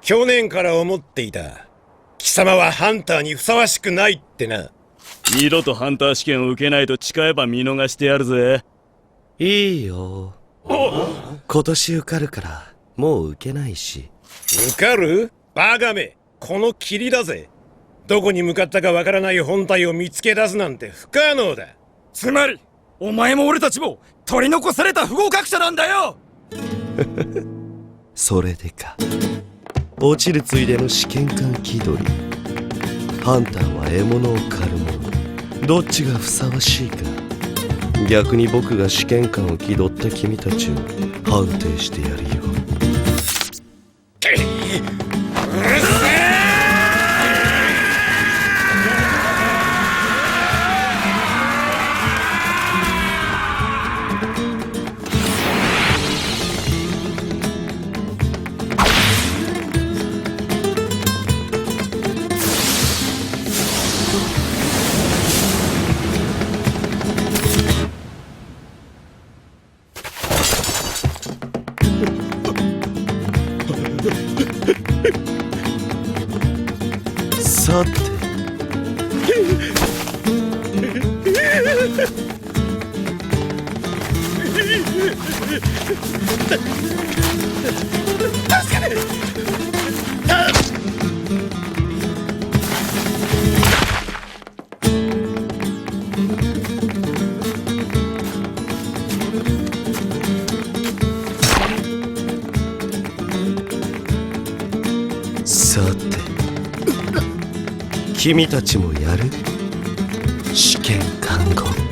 去年から思っていた。貴様はハンターにふさわしくないってな。二度とハンター試験を受けないと誓えば見逃してやるぜ。いいよ。今年受かるからもう受けないし。受かる？バカめ、この霧だぜ。どこに向かったかわからない本体を見つけ出すなんて不可能だ。つまりお前も俺たちも取り残された不合格者なんだよ。それでか。落ちるついでの試験官気取り。ハンターは獲物を狩るもの。どっちがふさわしいか。逆に僕が試験官を気取った君たちを判定してやるよ。さて君たちもやる？試験看護。